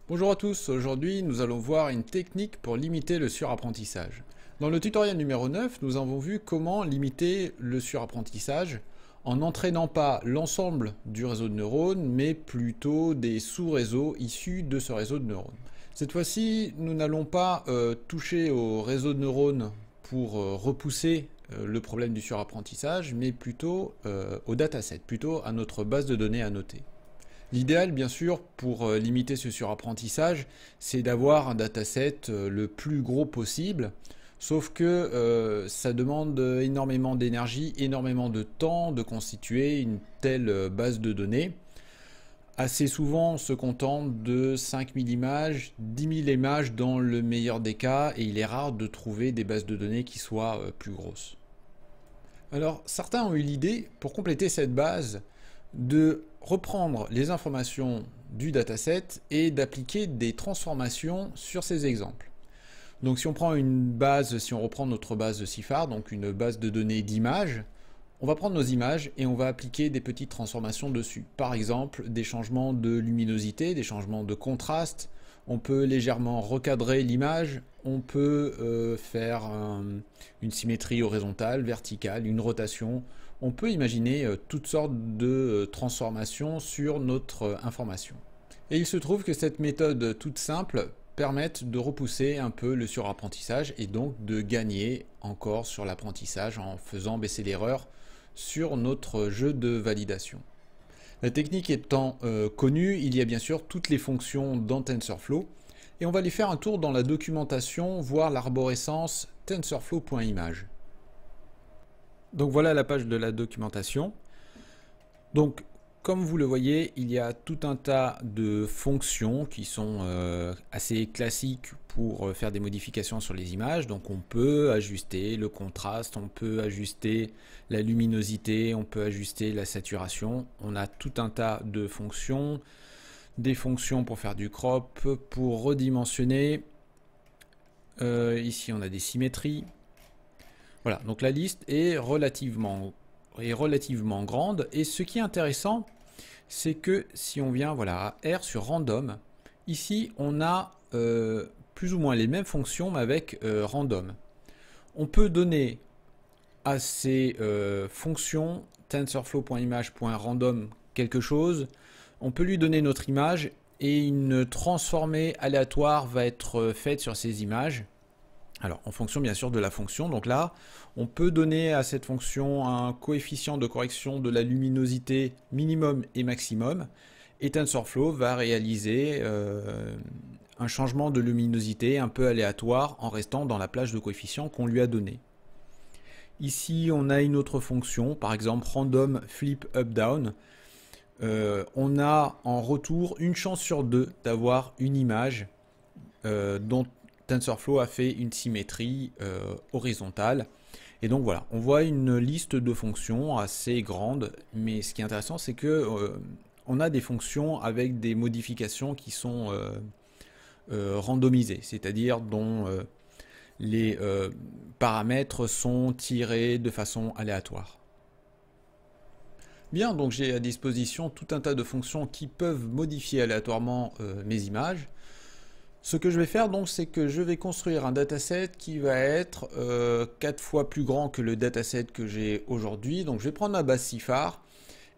Bonjour à tous, aujourd'hui nous allons voir une technique pour limiter le surapprentissage. Dans le tutoriel numéro 9, nous avons vu comment limiter le surapprentissage en n'entraînant pas l'ensemble du réseau de neurones, mais plutôt des sous-réseaux issus de ce réseau de neurones. Cette fois-ci, nous n'allons pas toucher au réseau de neurones pour repousser le problème du surapprentissage, mais plutôt au dataset, plutôt à notre base de données à noter. L'idéal, bien sûr, pour limiter ce surapprentissage, c'est d'avoir un dataset le plus gros possible, sauf que ça demande énormément d'énergie, énormément de temps de constituer une telle base de données. Assez souvent, on se contente de 5000 images, 10 000 images dans le meilleur des cas, et il est rare de trouver des bases de données qui soient plus grosses. Alors, certains ont eu l'idée, pour compléter cette base, de reprendre les informations du dataset et d'appliquer des transformations sur ces exemples. Donc si on prend une base, si on reprend notre base de CIFAR, donc une base de données d'images, on va prendre nos images et on va appliquer des petites transformations dessus. Par exemple, des changements de luminosité, des changements de contraste, on peut légèrement recadrer l'image, on peut faire une symétrie horizontale, verticale, une rotation. On peut imaginer toutes sortes de transformations sur notre information. Et il se trouve que cette méthode toute simple permet de repousser un peu le surapprentissage et donc de gagner encore sur l'apprentissage en faisant baisser l'erreur sur notre jeu de validation. La technique étant connue, il y a bien sûr toutes les fonctions dans TensorFlow et on va aller faire un tour dans la documentation, voir l'arborescence tensorflow.image. Donc voilà la page de la documentation. Donc comme vous le voyez, il y a tout un tas de fonctions qui sont assez classiques pour faire des modifications sur les images. Donc on peut ajuster le contraste, on peut ajuster la luminosité, on peut ajuster la saturation. On a tout un tas de fonctions, des fonctions pour faire du crop, pour redimensionner. Ici on a des symétries. Voilà, donc la liste est relativement grande et ce qui est intéressant, c'est que si on vient voilà, à R sur random, ici on a plus ou moins les mêmes fonctions mais avec random. On peut donner à ces fonctions tensorflow.image.random quelque chose, on peut lui donner notre image et une transformée aléatoire va être faite sur ces images. Alors, en fonction bien sûr de la fonction, donc là, on peut donner à cette fonction un coefficient de correction de la luminosité minimum et maximum, et TensorFlow va réaliser un changement de luminosité un peu aléatoire en restant dans la plage de coefficients qu'on lui a donné. Ici, on a une autre fonction, par exemple random flip up down. On a en retour une chance sur deux d'avoir une image dont TensorFlow a fait une symétrie horizontale. Et donc voilà, on voit une liste de fonctions assez grande, mais ce qui est intéressant, c'est que on a des fonctions avec des modifications qui sont randomisées, c'est-à-dire dont les paramètres sont tirés de façon aléatoire. Bien, donc j'ai à disposition tout un tas de fonctions qui peuvent modifier aléatoirement mes images. Ce que je vais faire donc, c'est que je vais construire un dataset qui va être 4 fois plus grand que le dataset que j'ai aujourd'hui. Donc je vais prendre ma base CIFAR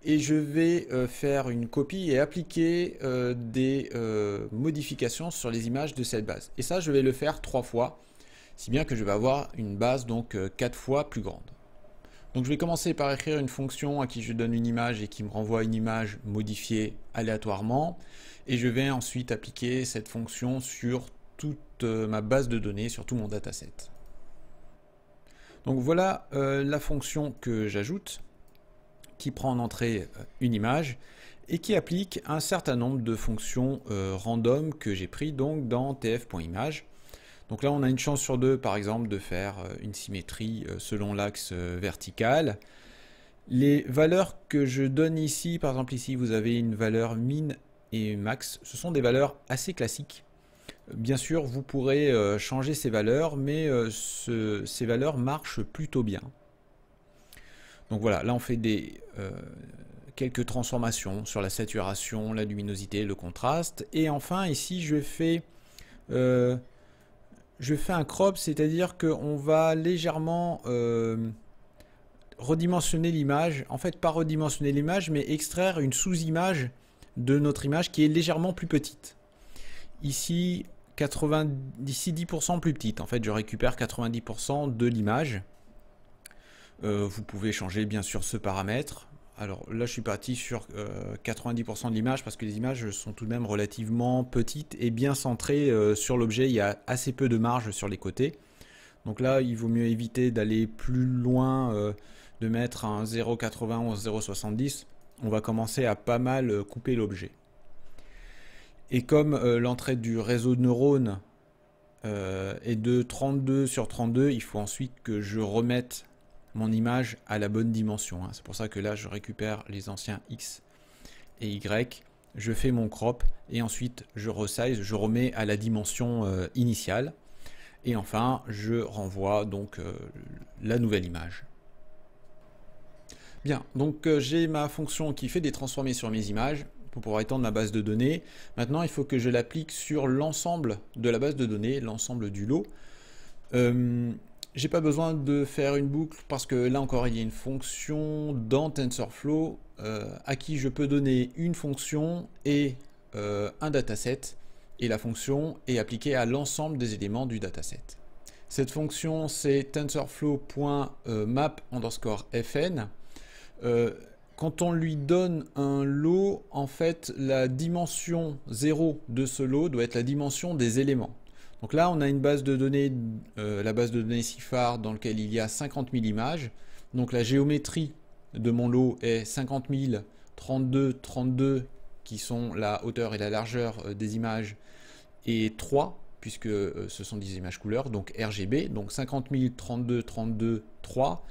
et je vais faire une copie et appliquer des modifications sur les images de cette base. Et ça, je vais le faire 3 fois, si bien que je vais avoir une base donc 4 fois plus grande. Donc je vais commencer par écrire une fonction à qui je donne une image et qui me renvoie une image modifiée aléatoirement. Et je vais ensuite appliquer cette fonction sur toute ma base de données, sur tout mon dataset. Donc voilà la fonction que j'ajoute, qui prend en entrée une image et qui applique un certain nombre de fonctions random que j'ai pris donc dans tf.image. Donc là on a une chance sur deux par exemple de faire une symétrie selon l'axe vertical. Les valeurs que je donne ici, par exemple ici vous avez une valeur min et max, ce sont des valeurs assez classiques. Bien sûr vous pourrez changer ces valeurs, mais ces valeurs marchent plutôt bien. Donc voilà, là on fait des quelques transformations sur la saturation, la luminosité, le contraste. Et enfin ici je fais un crop, c'est-à-dire qu'on va légèrement redimensionner l'image. En fait, pas redimensionner l'image, mais extraire une sous-image de notre image qui est légèrement plus petite. Ici, 10% plus petite. En fait, je récupère 90% de l'image. Vous pouvez changer bien sûr ce paramètre. Alors là, je suis parti sur 90% de l'image parce que les images sont tout de même relativement petites et bien centrées sur l'objet. Il y a assez peu de marge sur les côtés. Donc là, il vaut mieux éviter d'aller plus loin, de mettre un 0,91, 0,70. On va commencer à pas mal couper l'objet. Et comme l'entrée du réseau de neurones est de 32 sur 32, il faut ensuite que je remette mon image à la bonne dimension. C'est pour ça que là, je récupère les anciens X et Y, je fais mon crop et ensuite je resize, je remets à la dimension initiale. Et enfin, je renvoie donc la nouvelle image. Bien, donc j'ai ma fonction qui fait des transformés sur mes images pour pouvoir étendre ma base de données. Maintenant, il faut que je l'applique sur l'ensemble de la base de données, l'ensemble du lot. J'ai pas besoin de faire une boucle parce que là encore, il y a une fonction dans TensorFlow à qui je peux donner une fonction et un dataset. Et la fonction est appliquée à l'ensemble des éléments du dataset. Cette fonction, c'est tensorflow.map_fn. Quand on lui donne un lot, en fait, la dimension 0 de ce lot doit être la dimension des éléments. Donc là, on a une base de données, la base de données CIFAR, dans laquelle il y a 50 000 images. Donc la géométrie de mon lot est 50 000, 32, 32, qui sont la hauteur et la largeur des images, et 3, puisque ce sont des images couleurs, donc RGB, donc 50 000, 32, 32, 3.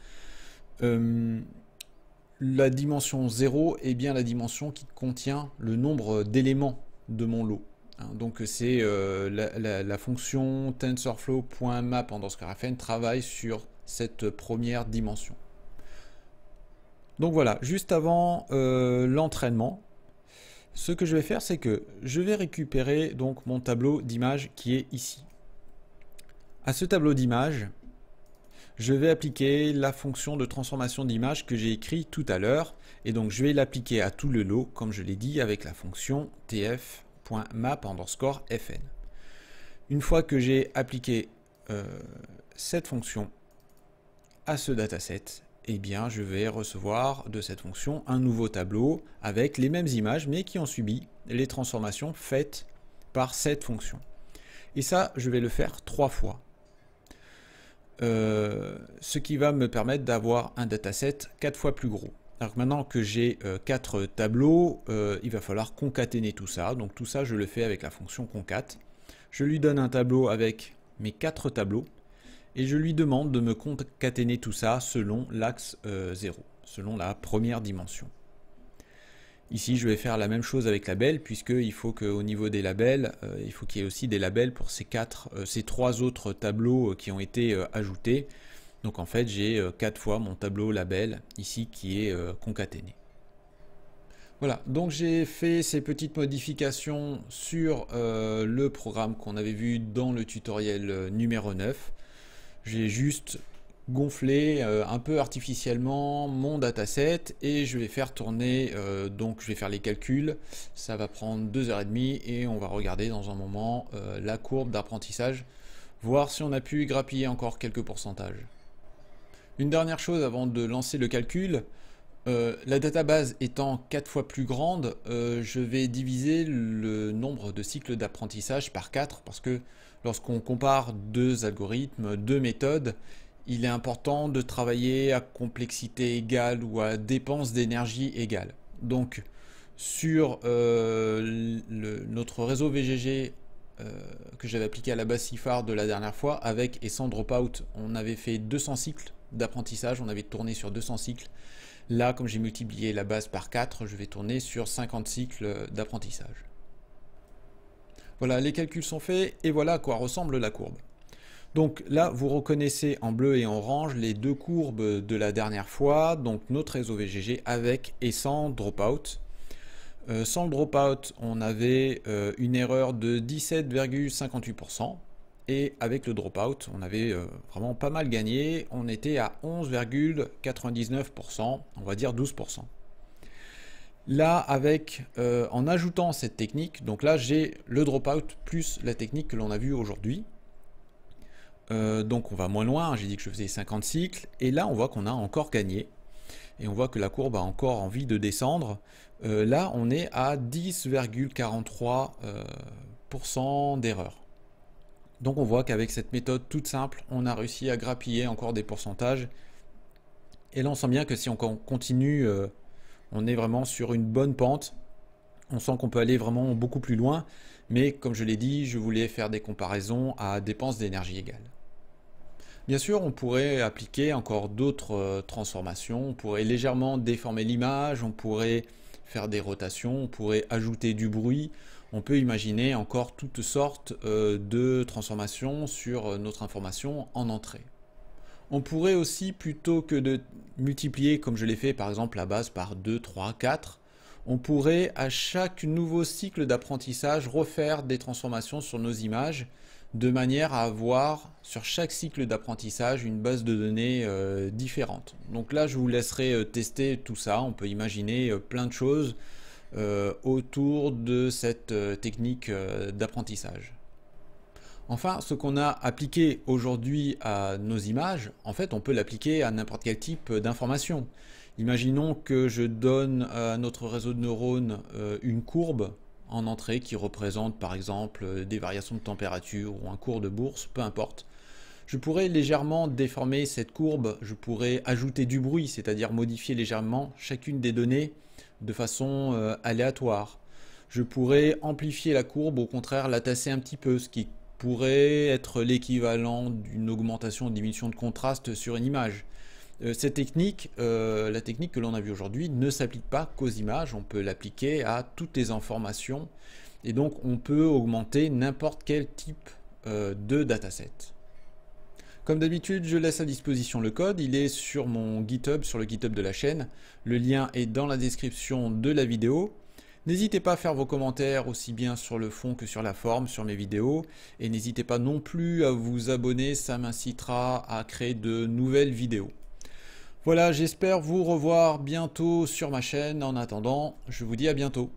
La dimension 0 est bien la dimension qui contient le nombre d'éléments de mon lot. Donc c'est la fonction tensorflow.map_fn travaille sur cette première dimension. Donc voilà, juste avant l'entraînement, ce que je vais faire, c'est que je vais récupérer donc mon tableau d'images qui est ici. À ce tableau d'images, je vais appliquer la fonction de transformation d'image que j'ai écrit tout à l'heure. Et donc je vais l'appliquer à tout le lot, comme je l'ai dit, avec la fonction tf.map_fn. Une fois que j'ai appliqué cette fonction à ce dataset, eh bien, je vais recevoir de cette fonction un nouveau tableau avec les mêmes images, mais qui ont subi les transformations faites par cette fonction. Et ça, je vais le faire 3 fois. Ce qui va me permettre d'avoir un dataset 4 fois plus gros. Alors maintenant que j'ai 4 tableaux, il va falloir concaténer tout ça. Donc tout ça, je le fais avec la fonction concat. Je lui donne un tableau avec mes 4 tableaux. Et je lui demande de me concaténer tout ça selon l'axe 0, selon la première dimension. Ici, je vais faire la même chose avec labels, puisqu'il faut qu'au niveau des labels, il faut qu'il y ait aussi des labels pour ces 3 autres tableaux qui ont été ajoutés. Donc en fait, j'ai 4 fois mon tableau label ici qui est concaténé. Voilà, donc j'ai fait ces petites modifications sur le programme qu'on avait vu dans le tutoriel numéro 9. J'ai juste gonflé un peu artificiellement mon dataset et je vais faire tourner, donc je vais faire les calculs. Ça va prendre 2h30 et on va regarder dans un moment la courbe d'apprentissage, voir si on a pu grappiller encore quelques pourcentages. Une dernière chose avant de lancer le calcul, la database étant 4 fois plus grande, je vais diviser le nombre de cycles d'apprentissage par 4 parce que lorsqu'on compare 2 algorithmes, 2 méthodes, il est important de travailler à complexité égale ou à dépense d'énergie égale. Donc sur notre réseau VGG que j'avais appliqué à la base CIFAR de la dernière fois, avec et sans dropout, on avait fait 200 cycles d'apprentissage, on avait tourné sur 200 cycles. Là, comme j'ai multiplié la base par 4, je vais tourner sur 50 cycles d'apprentissage. Voilà, les calculs sont faits et voilà à quoi ressemble la courbe. Donc là, vous reconnaissez en bleu et en orange les deux courbes de la dernière fois, donc notre réseau VGG avec et sans dropout. Sans le dropout, on avait une erreur de 17,58%. Et avec le dropout, on avait vraiment pas mal gagné. On était à 11,99%, on va dire 12%. Là, en ajoutant cette technique, donc là j'ai le dropout plus la technique que l'on a vue aujourd'hui. Donc on va moins loin, j'ai dit que je faisais 50 cycles, et là on voit qu'on a encore gagné. Et on voit que la courbe a encore envie de descendre. Là on est à 10,43% d'erreur. Donc on voit qu'avec cette méthode toute simple, on a réussi à grappiller encore des pourcentages. Et là on sent bien que si on continue, on est vraiment sur une bonne pente. On sent qu'on peut aller vraiment beaucoup plus loin. Mais comme je l'ai dit, je voulais faire des comparaisons à dépenses d'énergie égales. Bien sûr, on pourrait appliquer encore d'autres transformations. On pourrait légèrement déformer l'image, on pourrait faire des rotations, on pourrait ajouter du bruit. On peut imaginer encore toutes sortes de transformations sur notre information en entrée. On pourrait aussi, plutôt que de multiplier comme je l'ai fait par exemple la base par 2, 3, 4, on pourrait à chaque nouveau cycle d'apprentissage refaire des transformations sur nos images de manière à avoir sur chaque cycle d'apprentissage une base de données différente. Donc là je vous laisserai tester tout ça, on peut imaginer plein de choses autour de cette technique d'apprentissage. Enfin, ce qu'on a appliqué aujourd'hui à nos images, en fait on peut l'appliquer à n'importe quel type d'information. Imaginons que je donne à notre réseau de neurones une courbe en entrée qui représente par exemple des variations de température ou un cours de bourse, peu importe. Je pourrais légèrement déformer cette courbe, je pourrais ajouter du bruit, c'est-à-dire modifier légèrement chacune des données de façon aléatoire. Je pourrais amplifier la courbe, au contraire la tasser un petit peu, ce qui pourrait être l'équivalent d'une augmentation ou diminution de contraste sur une image. Cette technique, la technique que l'on a vue aujourd'hui, ne s'applique pas qu'aux images, on peut l'appliquer à toutes les informations et donc on peut augmenter n'importe quel type de dataset. Comme d'habitude, je laisse à disposition le code, il est sur mon GitHub, sur le GitHub de la chaîne. Le lien est dans la description de la vidéo. N'hésitez pas à faire vos commentaires aussi bien sur le fond que sur la forme, sur mes vidéos. Et n'hésitez pas non plus à vous abonner, ça m'incitera à créer de nouvelles vidéos. Voilà, j'espère vous revoir bientôt sur ma chaîne. En attendant, je vous dis à bientôt.